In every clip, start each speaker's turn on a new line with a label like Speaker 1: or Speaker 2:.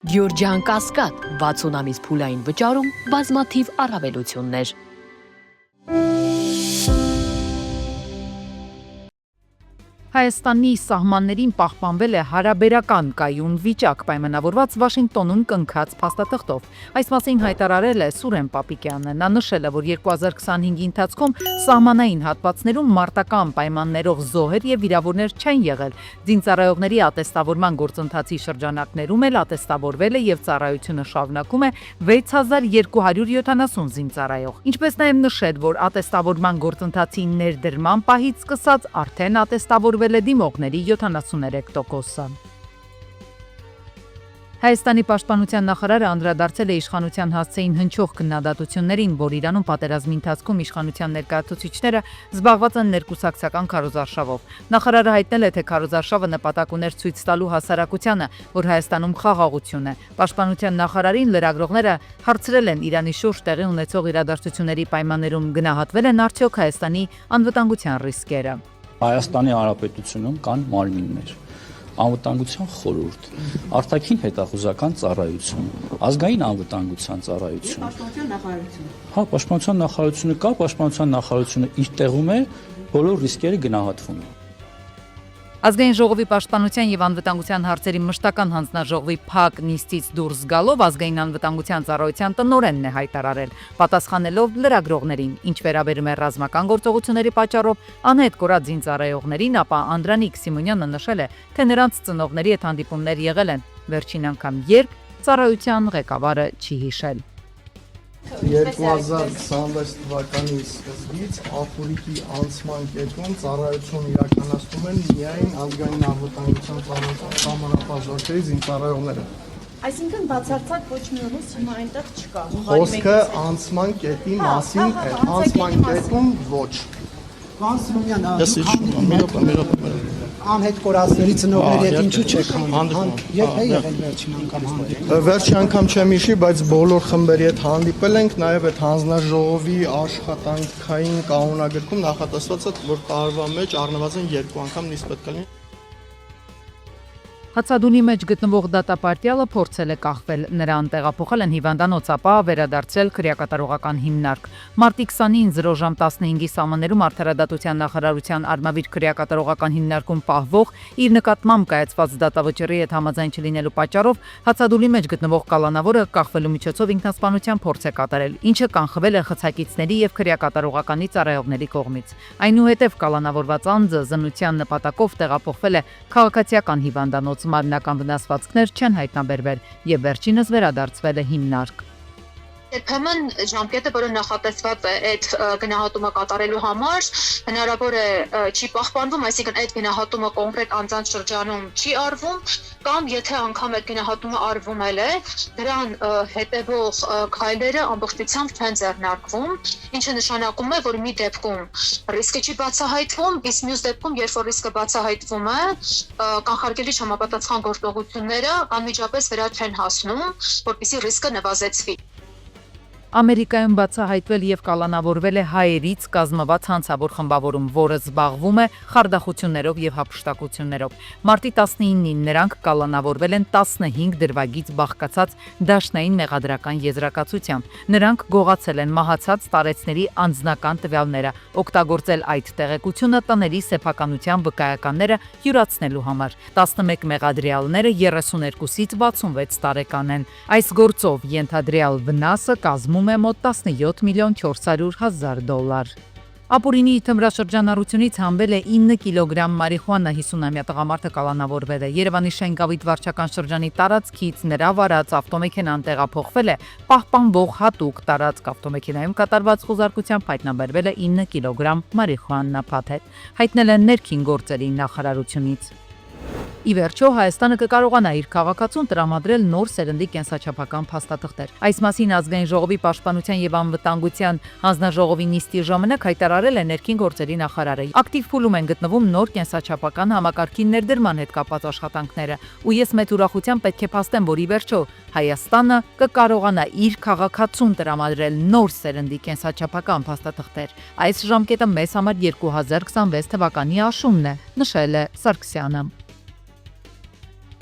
Speaker 1: Գյորջյան Կասկադ 60 ամիս փուլային վճարում բազմաթիվ առավելություններ։
Speaker 2: Հայաստանի սահմաններին պահպանվել է հարաբերական կայուն վիճակ պայմանավորված Վաշինգտոնում կնքած փաստաթղթով։ Այս մասին հայտարարել է Սուրեն Պապիկյանը։ Նա նշել է, որ 2025-ի ընթացքում սահմանային հատվածներում մարտական պայմաններով զոհեր եւ վիրավորներ չեն եղել։ Զինծառայողների ատեստավորման գործընթացի շրջանակներում էլ ատեստավորվել է եւ ծառայությունը շարունակում է 6270 զինծառայող։ Ինչպես նաեւ նշել, որ ատեստավորման գործընթացի ներդրման պահից սկսած արդեն ատեստավորվել է դիմողների 73%-ը։ Հայաստանի պաշտպանության նախարարը անդրադարձել է իշխանության հասցեին հնչող քննադատություններին, որ Իրանում պատերազմի ընթացքում իշխանության ներկայացուցիչները զբաղված են ներկուսակցական քարոզարշավով։ Նախարարը հայտնել է, թե քարոզարշավը նպատակ ուներ ցույց տալու հասարակությանը, որ Հայաստանում խաղաղություն է։ Պաշտպանության նախարարին լրագրողները հարցրել են Իրանի շուրջ տեղի ունեցող իրադարձությունների պայմաններում գնահատվել են արդյոք Հայաստանի անվտանգության ռիսկերը։
Speaker 3: Հայաստանի Հանրապետությունում կան մարմիններ, անվտանգության խորհուրդ, արտաքին հետախուզական ծառայություն, ազգային անվտանգության ծառայություն։
Speaker 4: Պաշտպանության նախարարություն։
Speaker 3: Պաշտպանության նախարարությունը կա, պաշտպանության նախարարությունը իր տեղում է, բոլոր ռիսկերը գնահատվում են։
Speaker 2: Ազգային ժողովի պաշտպանության եւ անվտանգության հարցերի մշտական հանձնաժողովի փակ նիստից դուրս գալով ազգային անվտանգության ծառայության տնօրենն է հայտարարել, պատասխանելով լրագրողներին, ինչ վերաբերում է ռազմական գործողությունների պատճառով անհետ կորած զինծառայողներին, ապա Անդրանիկ Սիմոնյանը նշել է, թե նրանց ծնողների հետ հանդիպումներ եղել են, վերջին անգամ երբ ծառայության ղեկավարը չի հիշել։
Speaker 5: 2026 թվականի սկզբից Աֆրիկի անցման կետում ծառայություն իրականացնում են միայն ազգային անվտանգության ծառայության սահմանապահ զինծառայողները։
Speaker 4: Այսինքն բացարձակ ոչ մի ուղղություն հիմա այնտեղ չկա։
Speaker 5: Խոսքը անցման կետի մասին է, անցման կետում ոչ։
Speaker 6: Պարոն Սիմոնյան,
Speaker 5: Ես հիշում եմ, մի րոպե։
Speaker 6: անհետ կորածների ծնողների հետ ինչու չեք հանդիպում։ Երբ է եղել վերջին անգամ հանդիպում։
Speaker 5: Վերջի անգամ չեմ հիշի, բայց բոլոր խմբերի հետ հանդիպել ենք, նաև այդ հանձնաժողովի աշխատանքային կանոնագրքում նախատեսված է, որ տարվա մեջ առնվազն 2 անգամ նիստ պետք է լինի։
Speaker 2: Հացադունի մեջ գտնվող դատապարտյալը փորձել է կախվել, նրան տեղափոխել են հիվանդանոց, ապա վերադարձել քրեակատարողական հիմնարկ։ Մարտի 29 0 ժամ 15-ի սահմաններում Արդարադատության նախարարության Արմավիր քրեակատարողական հիմնարկում պահվող իր նկատմամբ կայացված դատավճռի հետ համաձայն չլինելու պատճառով Հացադուլի մեջ գտնվող կալանավորը կախվելու միջոցով ինքնասպանության փորձ է կատարել, ինչը կանխվել է խցակիցների եւ քրեակատարողականի ծառայողների կողմից։ Այնուհետև կալանավորված անձը զննության նպատակով տեղափոխվել է քաղաքացիական հիվանդանոց, մարմնական վնասվածքներ չեն հայտնաբերվել եւ վերջինս վերադարձվել է հիմնարկ։
Speaker 7: Երբեմն ժամկետը, որը նախատեսված է այդ գնահատումը կատարելու համար, հնարավոր է չի պահպանվում, այսինքն այդ գնահատումը կոնկրետ անձանց շրջանում չի արվում, կամ եթե անգամ այդ գնահատումը արվում է, դրան հետևող քայլերը ամբողջությամբ չեն ձեռնարկվում, ինչը նշանակում է, որ մի դեպքում ռիսկը չի բացահայտվում, իսկ մյուս դեպքում, երբ որ ռիսկը բացահայտվում է, կանխարգելիչ համապատասխան գործողությունները անմիջապես վրա չեն հասնում, որպեսզի ռիսկը նվազեցվի։
Speaker 2: Ամերիկայում բացահայտվել եւ կալանավորվել է հայերից կազմված հանցավոր խմբավորում, որը զբաղվում է խարդախություններով եւ հափշտակություններով։ Մարտի 19-ին նրանք կալանավորվել են 15 դրվագից բաղկացած դաշնային մեղադրական եզրակացությամբ։ Նրանք գողացել են մահացած տարեցների անձնական տվյալները, օգտագործել այդ տեղեկությունը տների սեփականության վկայականները յուրացնելու համար։ 11 մեղադրյալները 32-ից 66 տարեկան են։ Այս գործով ենթադրյալ վնասը կազմում է մոտ 17 միլիոն 400 հազար դոլար։ Ապուրինի թմրաշրջանառությունից հանվել է 9 կիլոգրամ մարիխուանա, 50-ամյա տղամարդը կալանավորվել է։ Երևանի Շենգավիթ վարչական շրջանի տարածքից նրա վարած ավտոմեքենան տեղափոխվել է պահպանվող հատուկ տարածք։ Ավտոմեքենայում կատարված խոզարկությամբ հայտնաբերվել է 9 կիլոգրամ մարիխուանա փաթեթ, հայտնել են ներքին գործերի նախարարությունից։ Ի վերջո Հայաստանը կկարողանա իր քաղաքացուն տրամադրել նոր սերնդի կենսաչափական փաստաթղթեր։ Այս մասին ազգային ժողովի պաշտպանության եւ անվտանգության հանձնաժողովի նիստի ժամանակ հայտարարել է ներքին գործերի նախարարը։ Ակտիվ փուլում են գտնվում նոր կենսաչափական համակարգի ներդրման հետ կապված աշխատանքները, ու ես մեծ ուրախությամբ պետք է փաստեմ, որ ի վերջո Հայաստանը կկարողանա իր քաղաքացուն տրամադրել նոր սերնդի կենսաչափական փաստաթղթեր։ Այս ժամկետը մեզ համար 2026 թվականի աշունն է, նշել է Սարգսյանը։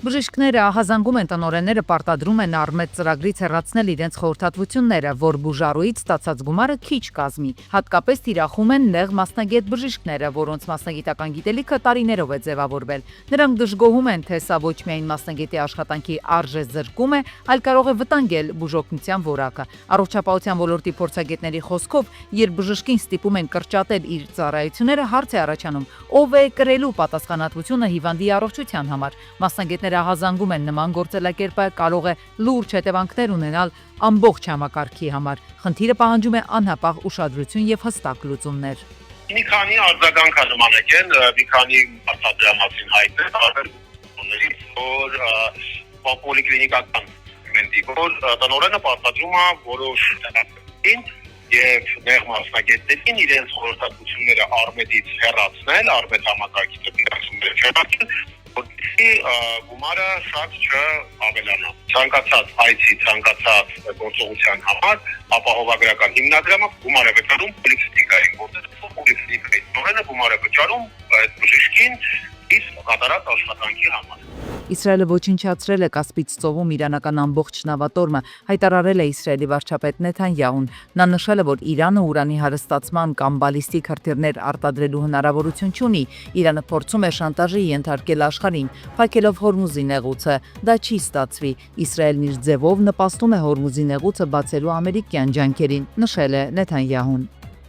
Speaker 2: Բժիշկները ահազանգում են տնօրենները պարտադրում են առմետ ծրագրից հեռացնել իրենց խորհրդատվությունները, որ բուժարույից ստացած գումարը քիչ կազմի։ Հատկապես թիրախում են նեղ մասնագետ բժիշկները, որոնց մասնագիտական գիտելիքը տարիներով է ձևավորվել։ Նրանք դժգոհում են, թե սա ոչ միայն մասնագետի աշխատանքի արժեզրկում է, այլ կարող է վտանգել բուժօգնության որակը։ Առողջապահության ոլորտի փորձագետների խոսքով, երբ բժշկին ստիպում են կրճատել իր ծառայությունները, հարց է առաջանում, ով է կրելու պատասխանատվությունը հիվանդի առողջության համար։ Մասնագետները ահազանգում են նման գործելակերպը կարող է լուրջ հետևանքներ ունենալ ամբողջ համակարգի համար։ Խնդիրը պահանջում է անհապաղ ուշադրություն եւ հստակ լուծումներ։
Speaker 8: Մի քանի արձագանք նմանեկեն, մի քանի արտադրամասին հայտներ տարբեր ուղղություններից, որ պոլիկլինիկական սեգմենտի, որ տնօրենը պարտադրում է որոշ տնօրենին եւ նեղ մասնագետներին իրենց խորհրդատվությունները առմետից հեռացնել, առմետ համակարգի դեպքերում չհեռացնել, որպեսզի գումարը շատ չավելանա։ Ցանկացած այցի, ցանկացած գործողության համար ապահովագրական հիմնադրամով գումար է վճարում պոլիկլինիկային, որտեղ պոլիկլինիկայի տնօրենը գումար է վճարում այդ բժիշկին իր կատարած աշխատանքի համար։
Speaker 2: Իսրայելը ոչնչացրել է Կասպից ծովում իրանական ամբողջ նավատորմը, հայտարարել է Իսրայելի վարչապետ Նեթանյահուն։ Նա նշել է, որ Իրանը ուրանի հարստացման կամ բալիստիկ հրթիռներ արտադրելու հնարավորություն չունի։ Իրանը փորձում է շանտաժի ենթարկել աշխարհին, փակելով Հորմուզի նեղուցը։ Դա չի ստացվի։ Իսրայելն իր ձևով նպաստում է Հորմուզի նեղուցը բացելու ամերիկյան ջանքերին, նշել է Նեթանյահուն։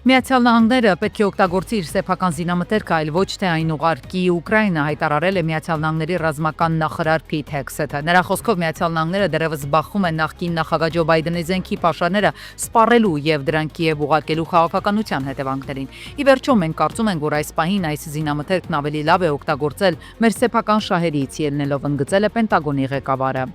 Speaker 2: Միացյալ Նահանգները պետք է օգտագործի իր սեփական զինամթերքը, այլ ոչ թե այն ուղարկի Ուկրաինա, հայտարարել է Միացյալ Նահանգների ռազմական նախարար Փիթ Հեքսեթը։ Նրա խոսքով Միացյալ Նահանգները դեռևս զբաղվում են նախկին նախագահ Ջո Բայդենի զենքի պաշարները սպառելու եւ դրանք Կիև ուղարկելու քաղաքականության հետևանքներին։ Ի վերջո մենք կարծում ենք, որ այս պահին այս զինամթերքն ավելի լավ է օգտագործել մեր սեփական շահերից, ելնելով ընդգծել է Պենտագոնի ղեկավարը։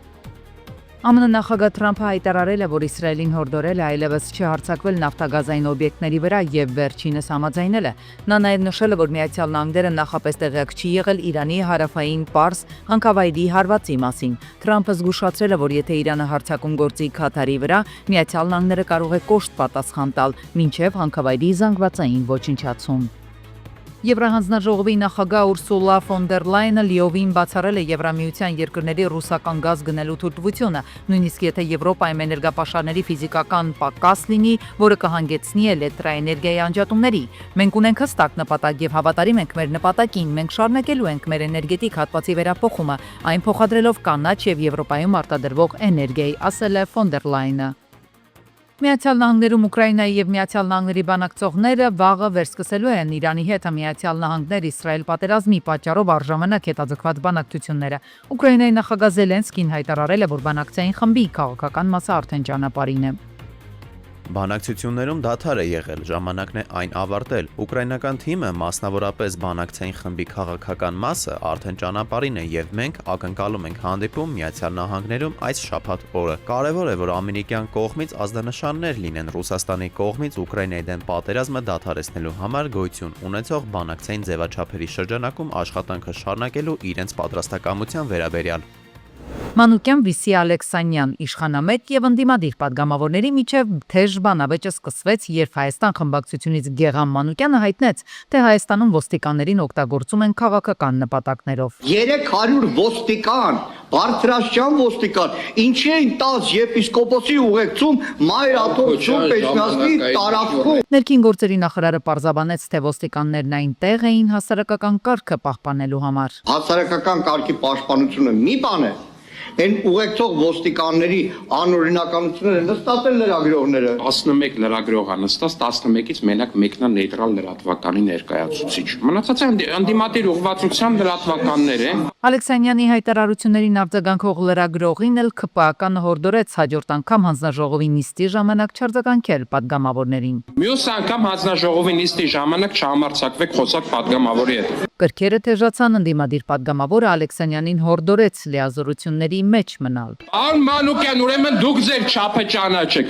Speaker 2: ԱՄՆ նախագահ Թրամփը հայտարարել է, որ Իսրայելին հորդորել է այլևս չհարձակվել նավթագազային օբյեկտների վրա եւ վերջինս համաձայնել է։ Նա նաեւ նշել է, որ Միացյալ Նահանգները նախապես տեղյակ չի եղել Իրանի հարավային Պարս հանքավայրի հարվածի մասին։ Թրամփը զգուշացրել է, որ եթե Իրանը հարձակում գործի Քաթարի վրա, Միացյալ Նահանգները կարող է կոշտ պատասխան տալ, մինչեւ հանքավայրի զանգվածային ոչնչացում։ Եվրահանձնաժողովի նախագահ Ուրսուլա ֆոն դեր Լայենը լիովին բացառել է Եվրամիության երկրների ռուսական գազ գնելու թույլտվությունը, նույնիսկ եթե Եվրոպայում էներգապաշարների ֆիզիկական պակաս լինի, որը կհանգեցնի էլեկտրաէներգիայի անջատումների։ Մենք ունենք հստակ նպատակ եւ հավատարիմ ենք մեր նպատակին, մենք շարունակելու ենք մեր էներգետիկ հատվածի վերափոխումը, այն փոխադրելով կանաչ եւ Եվրոպայում արտադրվող էներգիայի, ասել է ֆոն դեր Լայենը։ Միացյալ Նահանգներում Ուկրաինայի եւ Միացյալ Նահանգների բանակցողները վաղը վերսկսելու են Իրանի հետ Միացյալ Նահանգներ Իսրայել պատերազմի պատճառով առժամանակ հետաձգված բանակցությունները։ Ուկրաինայի նախագահ Զելենսկին հայտարարել է, որ բանակցային խմբի քաղաքական մասը արդեն ճանապարհին է։
Speaker 9: Բանակցություններում դադար է եղել, ժամանակն է այն ավարտել։ Ուկրաինական թիմը, մասնավորապես բանակցային խմբի քաղաքական մասը, արդեն ճանապարհին է եւ մենք ակնկալում ենք հանդիպում Միացյալ Նահանգներում այս շաբաթ օրը։ Կարևոր է, որ ամերիկյան կողմից ազդանշաններ լինեն Ռուսաստանի կողմից Ուկրաինայի դեմ պատերազմը դադարեցնելու համար գոյություն ունեցող բանակցային ձևաչափերի շրջանակում աշխատանքը շարունակելու իրենց պատրաստակամության վերաբերյալ։
Speaker 2: Մանուկյան Վիսի Ալեքսանյան իշխանամետ եւ ընդդիմադիր падգամավորների միջև թեժ բանավեճը սկսվեց, երբ Հայաստան խմբակցությունից Գեգամ Մանուկյանը հայտնեց, թե Հայաստանում ոստիկաններին օգտագործում են քաղաքական նպատակներով։
Speaker 10: 300 ոստիկան, բարձրաստիճան ոստիկան, ինչի են 10 եպիսկոպոսի ուղեկցում Մայր Աթոռչուն Պեչնասի տարածքում։
Speaker 2: Ներքին գործերի նախարարը պարզաբանեց, թե ոստիկաններն այնտեղ էին հասարակական կարգը պահպանելու համար։
Speaker 10: Հասարակական կարգի պաշտպանությունը մի բան է, Են ուղեկցող ոստիկանների անօրինականությունները նստատել լրագրողները
Speaker 11: 11 լրագրող է նստած 11-ից մենակ մեկն է նեյտրալ լրատվականի ներկայացուցիչ մնացածը ընդդիմադիր ուղղվածության լրատվականներ են
Speaker 2: Ալեքսանյանի հայտարարություններին արձագանքող լրագրողին էլ ԿՊԱ-ն հորդորեց հաջորդ անգամ հանձնաժողովի նիստի ժամանակ չարձագանքել падգամավորներին
Speaker 11: Մյուս անգամ հանձնաժողովի նիստի ժամանակ չհամարձակվեք խոսակ падգամավորի հետ
Speaker 2: Կրքերը թեժացան ընդդիմադիր падգամավորը Ալեքսանյանին հորդորեց լիազորությունների մեջ մնալ։
Speaker 11: Ան Մանուկյան, ուրեմն դուք ձեր չափը ճանաչեք։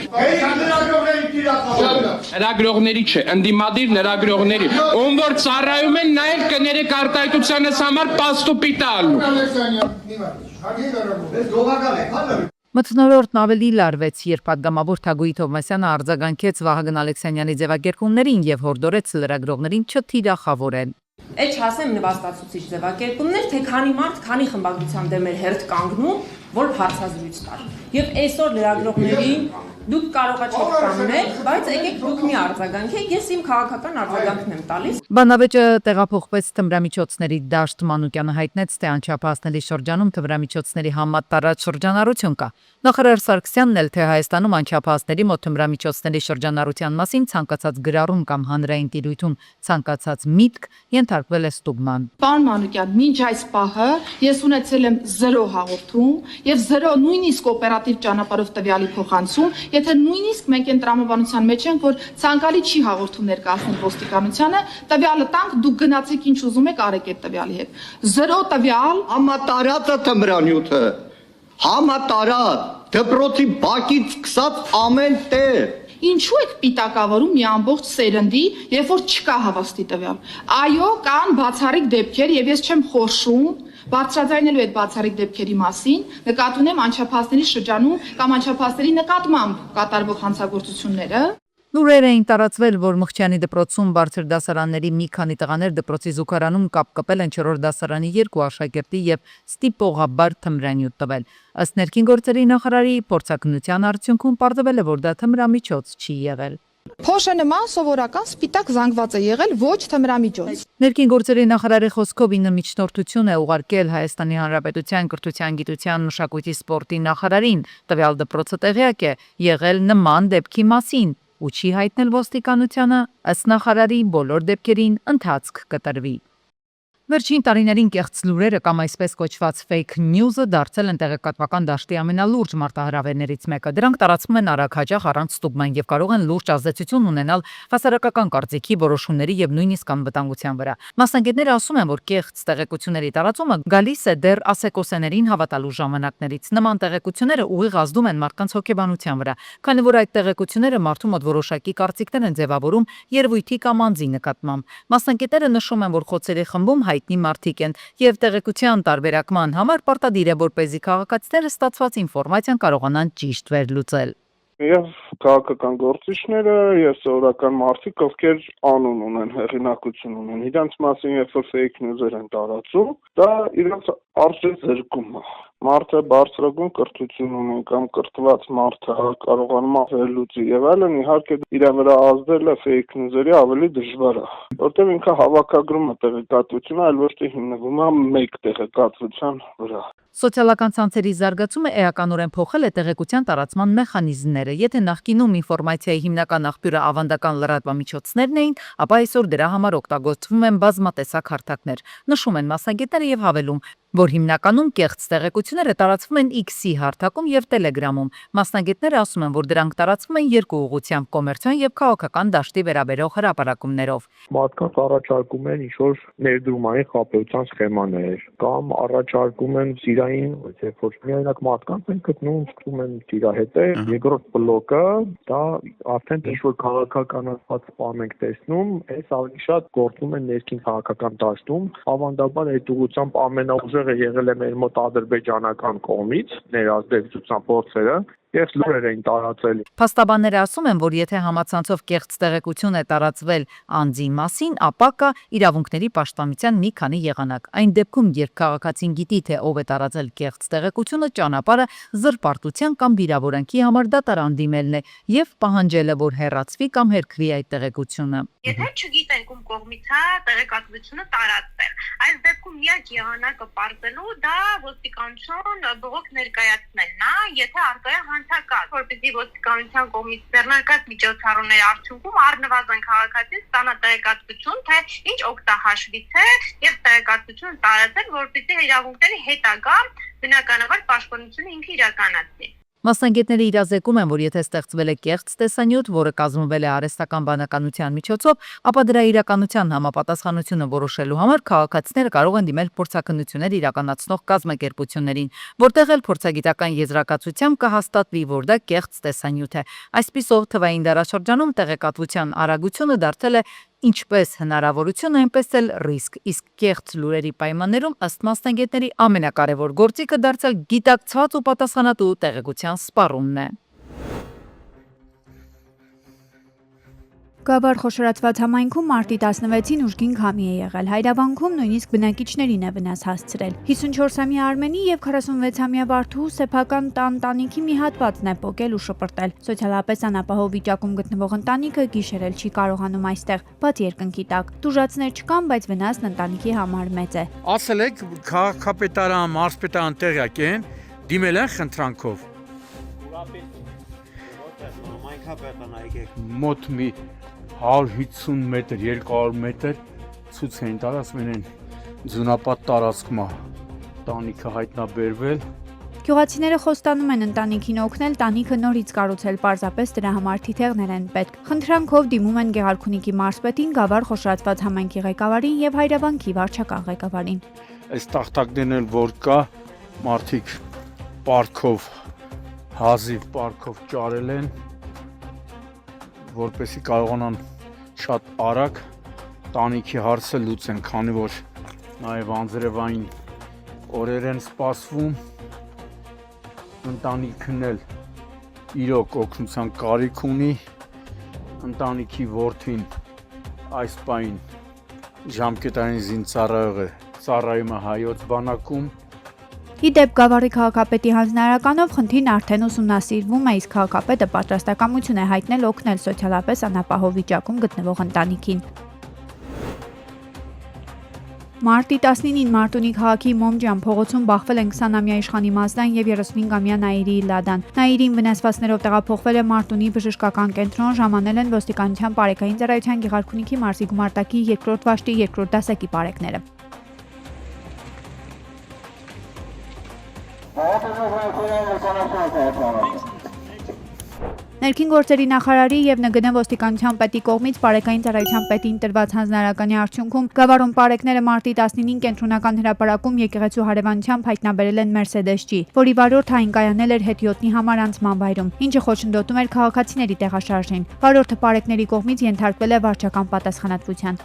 Speaker 11: Լրագրողների չէ, ընդդիմադիր լրագրողների, ում որ ծառայում են նայել կներեք արտահայտությանս համար պաստուպի տալու։
Speaker 2: Մթնոլորտն ավելի լարվեց, երբ падգամավոր Թագուհի Թովմասյանը արձագանքեց Վահագն Ալեքսանյանի ձևակերպումներին եւ հորդորեց լրագրողներին չթիրախավորել։
Speaker 12: Այդ չասեմ նվաստացուցիչ ձևակերպումներ, թե քանի մարդ, քանի խմբագրության դեմ էր հերթ կանգնում, որ հարցազրույց տար։ Եվ այսօր լրագրողներին դուք կարող եք կանգնել, բայց եկեք դուք մի արձագանքեք, ես իմ քաղաքական արձագանքն եմ տալիս։
Speaker 2: Բանավեճը տեղափոխվեց թմրամիջոցների դաշտ Մանուկյանը հայտնեց, թե անչափահասների շրջանում թմրամիջոցների համատարած շրջանառություն կա։ Նախարար Սարգսյանն էլ թե Հայաստանում անչափահասների մոտ թմրամիջոցների շրջանառության մասին ցանկացած գրառում կամ հանրային տիրույթում ցանկացած միտք ենթարկվել է ստուգման։
Speaker 4: Պարոն Մանուկյան, մինչ այս պահը ես ունեցել եմ 0 հաղորդում եւ 0 նույնիսկ օպերատիվ ճանապարհով տվյալի փոխանցում, եթե նույնիսկ մենք այն տրամաբանության մեջ ենք, որ ցանկալի չի հաղորդում ներկայացնել ոստիկանությանը, տվյալը տանք, դուք գնացեք ինչ ուզում եք արեք այդ տվյալի հետ։ 0 տվյալ
Speaker 10: Համատարած է թմրանյութը։ Համատարած դպրոցի բակից սկսած ամեն տեղ։
Speaker 4: Ինչու եք պիտակավորում մի ամբողջ սերնդի, երբ որ չկա հավաստի տվյալ։ Այո, կան բացառիկ դեպքեր եւ ես չեմ խորշում բարձրաձայնելու այդ բացառիկ դեպքերի մասին, նկատի ունեմ անչափահասների շրջանում կամ անչափահասների նկատմամբ կատարվող հանցագործությունները։
Speaker 2: Լուրեր էին տարածվել, որ Մխիթյանի դպրոցում բարձր դասարանների մի քանի տղաներ դպրոցի զուգարանում կապ կպել են 4-րդ դասարանի 2 աշակերտի եւ ստիպողաբար թմրանյութ տվել։ Ըստ ներքին գործերի նախարարի փորձակնության արդյունքում պարզվել է, որ դա թմրամիջոց չի եղել։
Speaker 4: Փոշը նման սովորական սպիտակ զանգված է եղել, ոչ թմրամիջոց։
Speaker 2: Ներքին գործերի նախարարի խոսքով ինը միջնորդություն է ուղարկել Հայաստանի Հանրապետության կրթության, գիտության, մշակույթի, սպորտի նախարարին, տվյալ դպրոցը տեղյակ է եղել նման դեպքի մասին ու չի հայտնել ոստիկանությանը, ըստ նախարարի բոլոր դեպքերին ընթացք կտրվի։ Վերջին տարիներին կեղծ լուրերը կամ այսպես կոչված fake news-ը դարձել են տեղեկատվական դաշտի ամենալուրջ մարտահրավերներից մեկը։ Դրանք տարածվում են արագ, հաճախ, առանց ստուգման եւ կարող են լուրջ ազդեցություն ունենալ հասարակական կարծիքի, որոշումների եւ նույնիսկ անվտանգության վրա։ Մասնագետները ասում են, որ կեղծ տեղեկությունների տարածումը գալիս է դեռ ասեկոսեներին հավատալու ժամանակներից։ Նման տեղեկությունները ուղիղ ազդում են մարդկանց հոգեբանության վրա, քանի որ այդ տեղեկությունները մարդու մոտ որոշակի կարծիքներ են ձևավորում երևույթի կամ անձի նկատմամբ։ Մասնագետները նշում են, որ խոցերի խմբում հայտնի մարդիկ են եւ տեղեկության տարբերակման համար պարտադիր է, որպեսզի քաղաքացիները ստացված ինֆորմացիան կարողանան ճիշտ վերլուծել։
Speaker 13: Եվ քաղաքական գործիչները եւ սովորական մարդիկ, ովքեր անուն ունեն, հեղինակություն ունեն, իրենց մասին երբ որ fake news-եր են տարածում, դա իրենց արժե զրկում է։ Մարդը բարձրագույն կրթություն ունի կամ կրթված մարդը կարողանում է վերլուծի եւ այլն, իհարկե իր վրա ազդելը fake news-երի ավելի դժվար է, որտեղ ինքը հավաքագրում է տեղեկատվությունը, այլ ոչ թե հիմնվում է մեկ տեղեկատվության վրա։
Speaker 2: Սոցիալական ցանցերի զարգացումը էականորեն փոխել է տեղեկության տարածման մեխանիզմները։ Եթե նախկինում ինֆորմացիայի հիմնական աղբյուրը ավանդական լրատվամիջոցներն էին, ապա այսօր դրա համար օգտագործվում են բազմատեսակ հարթակներ։ Նշում են մասնագետները եւ հավելում, որ հիմնականում կեղծ տեղեկությունները տարածվում են X-ի հարթակում եւ Telegram-ում։ Մասնագետները ասում են, որ դրանք տարածվում են երկու ուղղությամբ՝ կոմերցիոն եւ քաղաքական դաշտի վերաբերող հրապարակումներով։
Speaker 13: Մարդկանց առաջարկում են ինչ-որ ներդրումային խաբեության սխեմաներ կամ առաջարկում են սիրային, երբ որ միայնակ մարդկանց են գտնում, սկսում են դիրահետել։ Երկրորդ բլոկը դա արդեն ինչ-որ քաղաքականացված բան ենք տեսնում, այս ավելի շատ գործում են ներքին քաղաքական դաշտում, ավանդաբար այդ ուղղությամբ ամենաուժեղը եղել է մեր մոտ ադրբեջանական կողմից ներազդեցության փորձերը եւ լուրեր էին տարածել։
Speaker 2: Փաստաբանները ասում են, որ եթե համացանցով կեղծ տեղեկություն է տարածվել անձի մասին, ապա կա իրավունքների պաշտպանության մի քանի եղանակ։ Այն դեպքում, երբ քաղաքացին գիտի, թե ով է տարածել կեղծ տեղեկությունը, ճանապարհը զրպարտության կամ վիրավորանքի համար դատարան դիմելն է եւ պահանջելը, որ հեռացվի կամ հերքվի այդ տեղեկությունը։
Speaker 14: Եթե չգիտենք ում կողմից է տեղեկատվությունը տարածվել, այս դեպքում միակ եղանակը պարզելու դա ոստիկանություն բողոք ներկայացնելն է, եթե արկա է հանցակարգ, որպեսզի ոստիկանության կողմից ձեռնարկած միջոցառումների արդյունքում առնվազն քաղաքացին ստանա տեղեկատվություն, թե ինչ օգտահաշվից է եւ տեղեկատվություն տարածել, որպեսզի իրավունքների հետագա բնականաբար պաշտպանությունը ինքը իրականացնի։
Speaker 2: Մասնագետները իրազեկում են, որ եթե ստեղծվել է կեղծ տեսանյութ, որը կազմվել է արհեստական բանականության միջոցով, ապա դրա իրականության համապատասխանությունը որոշելու համար քաղաքացիները կարող են դիմել փորձաքննություններ իրականացնող կազմակերպություններին, որտեղ էլ փորձագիտական եզրակացությամբ կհաստատվի, որ դա կեղծ տեսանյութ է։ Այսպիսով թվային դարաշրջանում տեղեկատվության արագությունը դարձել է ինչպես հնարավորություն, այնպես էլ ռիսկ, իսկ կեղծ լուրերի պայմաններում ըստ մասնագետների ամենակարևոր գործիքը դարձել գիտակցված ու պատասխանատու տեղեկության սպառումն է։
Speaker 15: Գավառ խոշորացված համայնքում մարտի 16-ին ուժգին քամի է եղել, հայրավանքում նույնիսկ բնակիչներին է վնաս հասցրել։ 54-ամյա Արմենի եւ 46-ամյա Վարդուհու սեփական տանտանիքի մի հատվածն է պոկել ու շպրտել։ Սոցիալապես անապահով վիճակում գտնվող ընտանիքը գիշերել չի կարողանում այստեղ, բաց երկնքի տակ։ Տուժածներ չկան, բայց վնասն ընտանիքի համար մեծ է։
Speaker 16: Ասել եք քաղաքապետարան, մարզպետարան տեղյակ են, դիմել են խնդրանքով։ Մոտ մի 150 մետր, 200 մետր ցույց են տալ, ասում են ձյունապատ տարածքմա տանիքը հայտնաբերվել։
Speaker 15: Գյուղացիները խոստանում են ընտանիքին օգնել, տանիքը նորից կառուցել, պարզապես դրա համար թիթեղներ են պետք։ Խնդրանքով դիմում են Գեղարքունիքի մարզպետին, Գավառ խոշորացված համայնքի ղեկավարին եւ Հայրավանքի վարչական ղեկավարին։
Speaker 16: Այս տախտակներն էլ որ կա, մարդիկ պարկով, հազիվ պարկով ճարել են, որպեսզի կարողանան շատ արագ տանիքի հարցը լուծեն, քանի որ նաև անձրևային օրեր են սպասվում, ընտանիքն էլ իրոք օգնության կարիք ունի, ընտանիքի որդին այս պահին ժամկետային զինծառայող է, ծառայում է Հայոց բանակում։
Speaker 15: Իդեպ Գավառի քաղաքապետի հանձնարարականով խնդիրն արդեն ուսումնասիրվում է, իսկ քաղաքապետը պատրաստակամություն է հայտնել օգնել սոցիալապես անապահով վիճակում գտնվող ընտանիքին։ Մարտի 19-ին Մարտունի քաղաքի Մոմջան փողոցում բախվել են 20-ամյա Իշխանի Մազդան եւ 35-ամյա Նաիրի Լադան։ Նաիրին վնասվածքներով տեղափոխվել է Մարտունի բժշկական կենտրոն, ժամանել են ոստիկանության բարեկային ծառայության Գեղարքունիքի մարզի գումարտակի 2-րդ վաշտի 2-րդ դասակի բարեկները։ Ներքին գործերի նախարարի եւ ՆԳՆ ոստիկանության պետի կողմից բարեկային ծառայության պետին տրված հանձնարարականի արդյունքում Գավառում բարեկները մարտի 19-ին կենտրոնական հրապարակում եկեղեցու հարևանությամբ հայտնաբերել են Mercedes G, որի վարորդը կայանել էր հետիոտնի համար անցման վայրում, ինչը խոչընդոտում էր քաղաքացիների տեղաշարժին։ Վարորդը բարեկների կողմից ենթարկվել է վարչական պատասխանատվության։